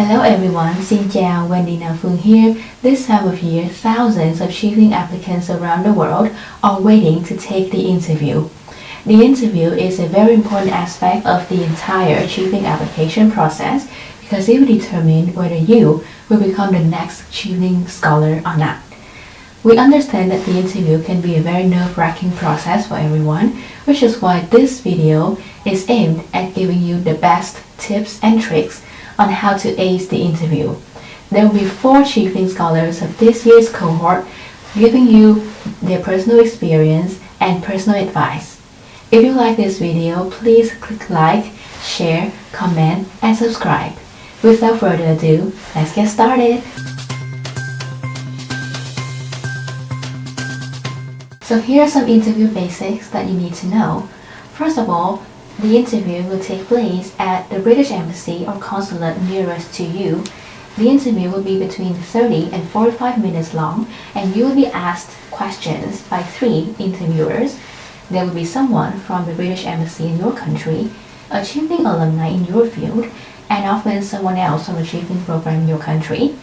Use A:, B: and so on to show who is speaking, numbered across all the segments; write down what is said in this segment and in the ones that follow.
A: Hello everyone, Xin chào, Wendy Nam-Phuong here. This time of year, thousands of CHEVENING applicants around the world are waiting to take the interview. The interview is a very important aspect of the entire CHEVENING application process because it will determine whether you will become the next CHEVENING scholar or not. We understand that the interview can be a very nerve-wracking process for everyone, which is why this video is aimed at giving you the best tips and tricks on how to ace the interview. There will be 4 CHEVENING scholars of this year's cohort giving you their personal experience and personal advice. If you like this video, please click like, share, comment, and subscribe. Without further ado, let's get started. So here are some interview basics that you need to know. First of all, the interview will take place at the British Embassy or consulate nearest to you. The interview will be between 30 and 45 minutes long, and you will be asked questions by 3 interviewers. There will be someone from the British Embassy in your country, a CHEVENING alumni in your field, and often someone else from the CHEVENING program in your country.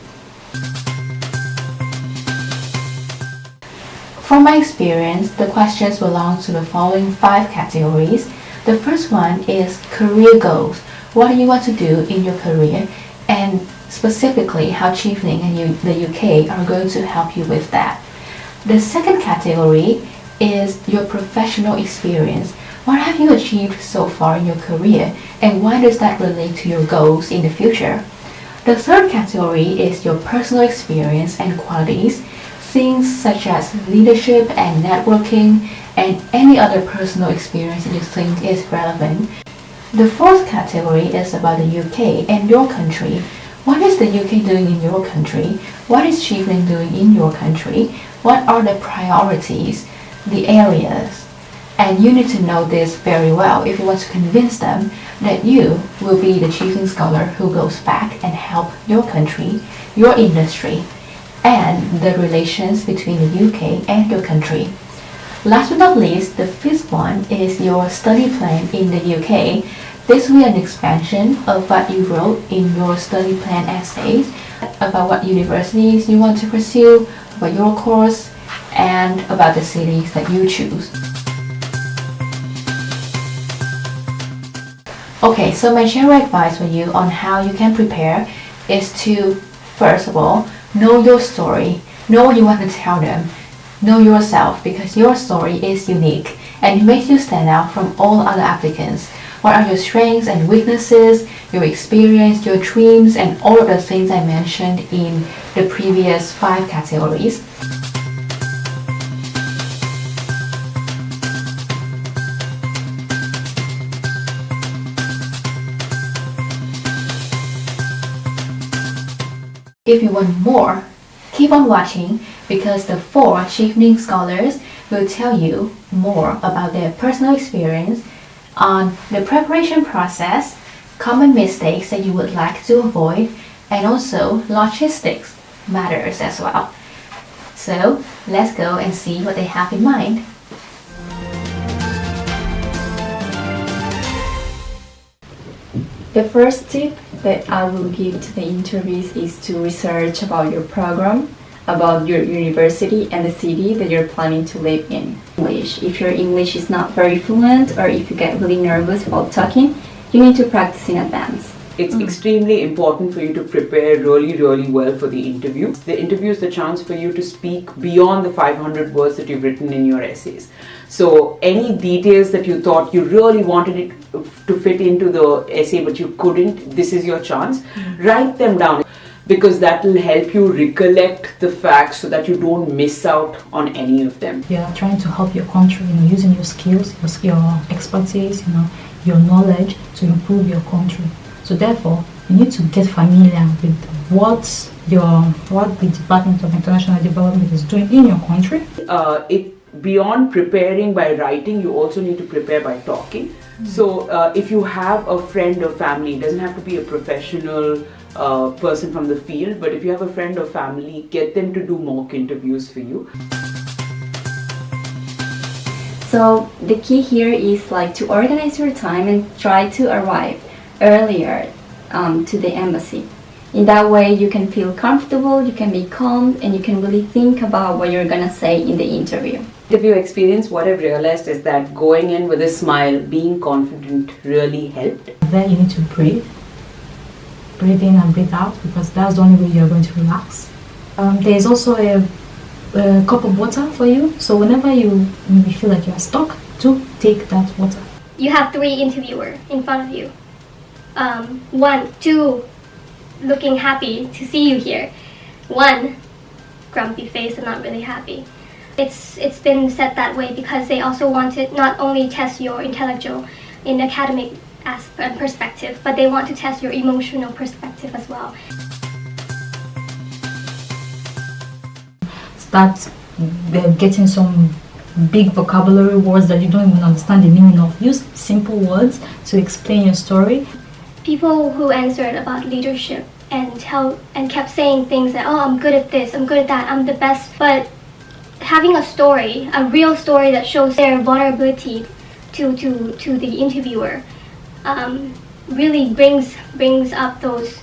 A: From my experience, the questions belong to the following 5 categories. The first one is career goals. What do you want to do in your career? And specifically how CHEVENING and the UK are going to help you with that. The second category is your professional experience. What have you achieved so far in your career? And why does that relate to your goals in the future? The third category is your personal experience and qualities. Things such as leadership and networking and any other personal experience that you think is relevant. The fourth category is about the UK and your country. What is the UK doing in your country? What is CHEVENING doing in your country? What are the priorities, the areas? And you need to know this very well if you want to convince them that you will be the CHEVENING scholar who goes back and help your country, your industry, and the relations between the UK and your country. Last but not least, the fifth one is your study plan in the UK. This will be an expansion of what you wrote in your study plan essays about what universities you want to pursue, about your course, and about the cities that you choose. Okay, so my general advice for you on how you can prepare is to, first of all, know your story, know what you want to tell them, know yourself because your story is unique and it makes you stand out from all other applicants. What are your strengths and weaknesses, your experience, your dreams, and all of the things I mentioned in the previous 5 categories. If you want more, keep on watching because the 4 CHEVENING scholars will tell you more about their personal experience on the preparation process, common mistakes that you would like to avoid, and also logistics matters as well. So let's go and see what they have in mind.
B: The first tip that I will give to the interviewees is to research about your program, about your university and the city that you're planning to live in. English. If your English is not very fluent or if you get really nervous while talking, you need to practice in advance.
C: It's extremely important for you to prepare really well for the interview. The interview is the chance for you to speak beyond the 500 words that you've written in your essays. So any details that you thought you really wanted it to fit into the essay but you couldn't, this is your chance. Write them down because that will help you recollect the facts so that you don't miss out on any of them.
D: You are trying to help your country using your skills, your expertise, your knowledge to improve your country. So therefore, you need to get familiar with what the Department of International Development is doing in your country.
C: Beyond preparing by writing, you also need to prepare by talking. So if you have a friend or family, it doesn't have to be a professional person from the field, but if you have a friend or family, get them to do mock interviews for you.
B: So the key here is to organize your time and try to arrive earlier to the embassy. In that way, you can feel comfortable, you can be calm, and you can really think about what you're gonna say in the interview.
C: Interview experience, what I've realized is that going in with a smile, being confident really helped.
D: Then you need to breathe. Breathe in and breathe out, because that's the only way you're going to relax. There is also a cup of water for you, so whenever you maybe feel like you're stuck, to take that water.
E: You have 3 interviewers in front of you. 1, 2, looking happy to see you here. 1, grumpy face and not really happy. It's been set that way because they also want to not only test your intellectual in academic perspective, but they want to test your emotional perspective as well.
D: Start getting some big vocabulary words that you don't even understand the meaning of. Use simple words to explain your story.
E: People who answered about leadership and kept saying things that, oh, I'm good at this, I'm good at that, I'm the best, but having a story, a real story that shows their vulnerability to the interviewer, really brings up those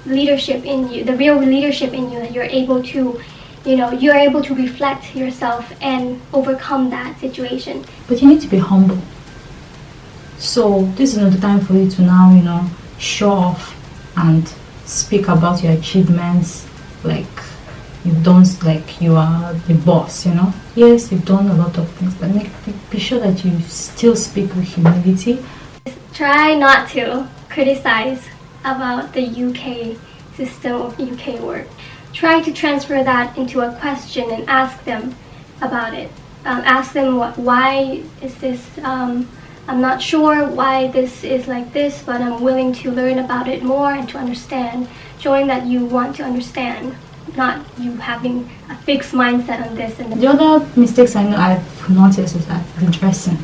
E: leadership in you, the real leadership in you, that you're able to reflect yourself and overcome that situation.
D: But you need to be humble. So this is not the time for you to now, show off and speak about your achievements like you've done, like you are the boss, Yes, you've done a lot of things, but be sure that you still speak with humility.
E: Try not to criticize about the UK system of UK work. Try to transfer that into a question and ask them about it. Ask them why is this, I'm not sure why this is like this, but I'm willing to learn about it more and to understand, showing that you want to understand, not you having a fixed mindset on this and that.
D: The other mistakes I know I've noticed is that the dressing,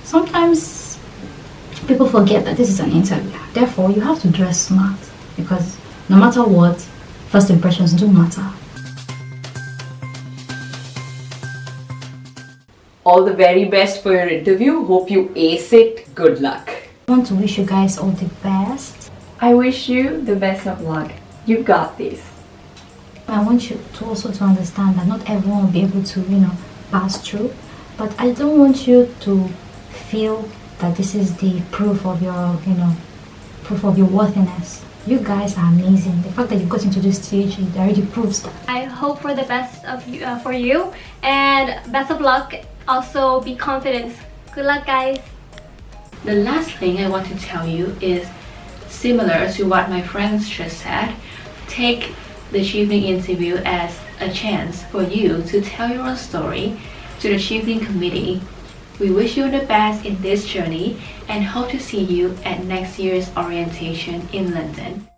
D: Sometimes people forget that this is an interview. Therefore, you have to dress smart, because no matter what, first impressions do matter.
C: All the very best for your interview. Hope you ace it. Good luck.
D: I want to wish you guys all the best.
B: I wish you the best of luck. You got this.
D: I want you to also to understand that not everyone will be able to, pass through. But I don't want you to feel that this is the proof of your, proof of your worthiness. You guys are amazing. The fact that you got into this stage, it already proves that.
E: I hope for the best of you, for you, and best of luck. Also, be confident. Good luck, guys.
A: The last thing I want to tell you is similar to what my friends just said. Take the CHEVENING interview as a chance for you to tell your own story to the CHEVENING committee. We wish you the best in this journey and hope to see you at next year's orientation in London.